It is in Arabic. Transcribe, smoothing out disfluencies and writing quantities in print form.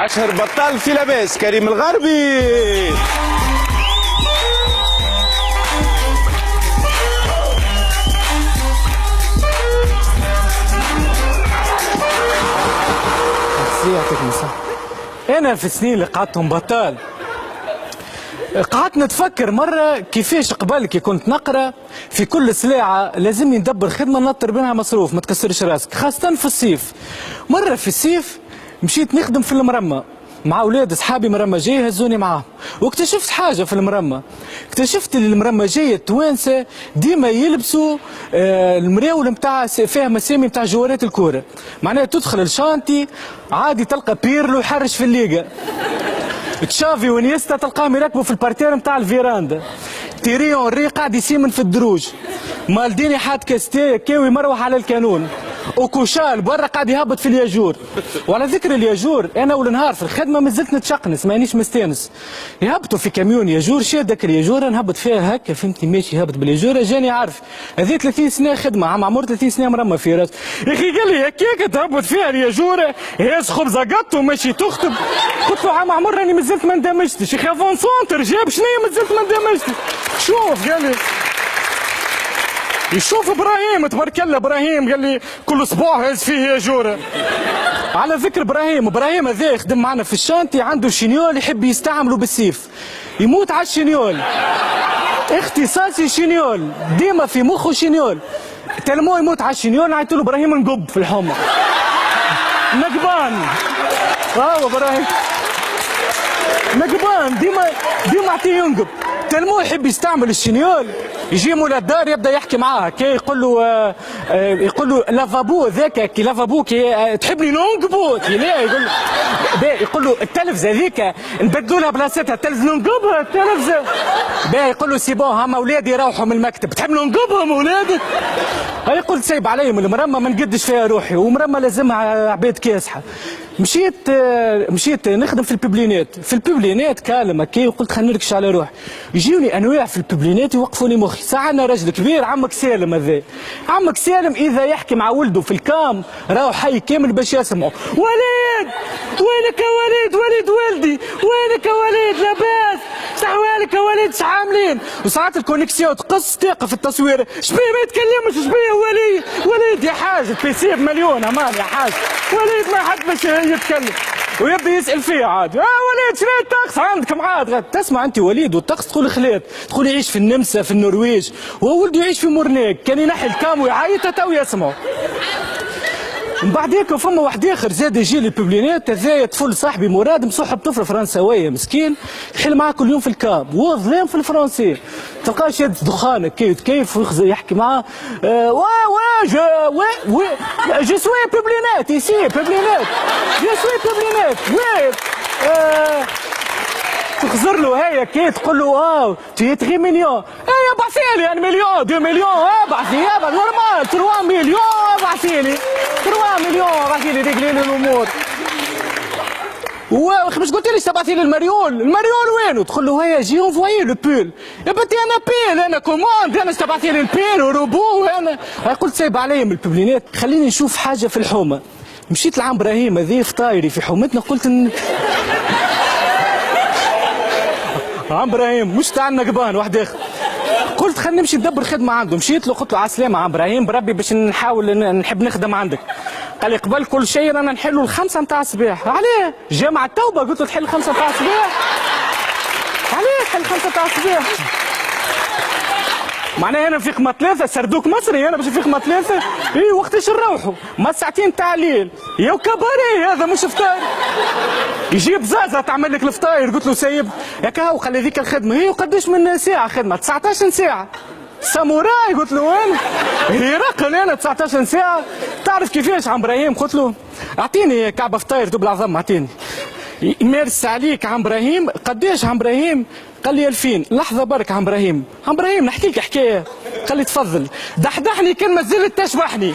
أشهر بطال في لاباس كريم الغربي. أنا في السنين اللي قعدتهم بطال قعدت نتفكر مرة كيفاش قبل كي كنت نقرا في كل سلاعة لازمني ندبر خدمة نطر منها مصروف ما تكسرش راسك، خاصة في الصيف. مرة في الصيف مشيت نخدم في المرمى مع اولاد اصحابي، مرمى جاي هزوني معاهم، واكتشفت حاجه في المرمى. اكتشفت المرمجيه التوانسه ديما يلبسوا المراول نتاع فيها مسامي نتاع جوارات الكوره، معناها تدخل الشانتي عادي تلقى بيرلو يحرش في الليغا، تشافي ونيستا تلقاهم يركبوا في البارتير نتاع الفيراندا، تيري اونري قاعد يسيمن في الدروج، مالديني حاد كاستيه كاوي مروح على الكانون، وكوشال برا قاعد يهبط في الياجور. وعلى ذكر الياجور انا اول نهار في الخدمه مازلت نتشقنس مانيش مستانس، يهبطوا في كاميون ياجور شادك الياجوره نهبط فيها هكا فهمتني ماشي يهبط بالياجوره جاني عارف هذه 30 سنه خدمه عم عمر 30 سنه مرمى في راس يا اخي قال لي هكاك تهبط فيها الياجوره هاز خبزه قط وماشي تخطب. قلت له عم عمر راني مازلت ما اندمجتش يا اخي افون سونتر جاب شنو مازلت ما اندمجتش. شوف قال لي يشوف ابراهيم تبارك الله ابراهيم قال لي كل اسبوع هز فيه ياجوره. على ذكر ابراهيم هذا يخدم معنا في الشانتي عنده شينيول يحب يستعمله بالسيف يموت على الشينيول اختصاصي شينيول ديما في مخه شينيول تلمو يموت على الشينيول نعيط له ابراهيم نقب في الحمى نقبان ابراهيم نقبان ديما عطيه ينقب تلمو يحب يستعمل الشينيول يجي مولا الدار يبدا يحكي معاه كي يقول له لافابو ذاك كي لافابو كي تحبني ننقبو لا يقول له التلفزه ذيك نبدلوا لها بلاصتها التلفزه ننقبها التلفزه يقول له سي بون هما اولادي يروحوا من المكتب تحب ننقبهم اولادك. يقول سايب عليهم المرمى ما نقدش فيها روحي ومرمى لازمها عباد كاسحه. مشيت نخدم في الببلينات كالم هكا وقلت خلينا نركش على روحي. يجيوني انواع في الببلينات يوقفوني مخي. ساعه انا راجل كبير عمك سالم هذا عمك سالم اذا يحكي مع ولده في الكام راهو حي كامل باش يسمعوا وليد وينك يا وليد ولدي وينك يا وليد لاباس شحوالك يا وليد شعاملين. وساعات الكونيكسيون تقص تقف التصوير شبيه ما يتكلمش شبيه وليد يا حاج البيسي بمليون امان يا حاج وليد ما حد باش يتكلم ويبدا يسال فيه عاد وليد شنو الطقس عندك معاد تسمع انت وليد والطقس تقول خلات تقول يعيش في النمسا في النرويج وهو ولده يعيش في مورنيك كان ينحي الكام ويعيط تو يسمعوا. من بعد هيك فما واحد اخر زاد يجي لي ببلينات هذايا طفل صاحبي مراد مصاحب طفله فرنساويه مسكين يحل معاه كل يوم في الكاب وهو ظلام في الفرنسي تلقاه شاد دخان كيف يحكي معاه جو سوي ببلينات يسي ببلينات جو سوي ببلينات وي تخزر له هيا كي تقول له تي تري مليون بعثي لي 1 مليون 2 مليون بعثي نورمال 3 مليون بعثي لي 3 مليون بعثي لي ريغلي لي الامور. واخي باش قلت لي تبعثي لي المريول وينو؟ تقول له هيا جي اونفويي لو بول يا بنتي انا بيل انا كوموند انا تبعثي لي البيل وروبو وانا قلت سايب عليا من الببلينات خليني نشوف حاجه في الحومه. مشيت لعم ابراهيم هذي فطايري في حومتنا قلت عم ابراهيم مش تاع النقبان واحد اخر قلت خلينا نمشي ندبر خدمه عنده. مشيت له قلت له على السلامه عم ابراهيم بربي باش نحب نخدم عندك. قال لي قبل كل شيء رانا نحلوا الخمسه نتاع الصباح. عليه جامع التوبه قلت له تحل الخمسه نتاع الصباح عليه تحل الخمسه نتاع الصباح معناها انا في خدمه 3 سردوك مصري انا باش في خدمه 3 وقتاش نروحوا ما ساعتين تاع الليل يا كباري هذا مش فطاير يجيب زازه تعمل لك الفطاير. قلت له سايب ياك هاو خلي ذيك الخدمه هي وقداش من ساعه خدمه 19 ساعه ساموراي. قلت له وين هي رقل انا 19 ساعه تعرف كيفاش عم ابراهيم؟ قلت له اعطيني كعبه فطاير دبل عظم اعطيني. ميرسي عليك عم ابراهيم. قداش عم ابراهيم؟ قال لي 2000. لحظه برك عم ابراهيم نحكي لك حكايه. قال لي تفضل. دحدحني كان ما زلت تشبحني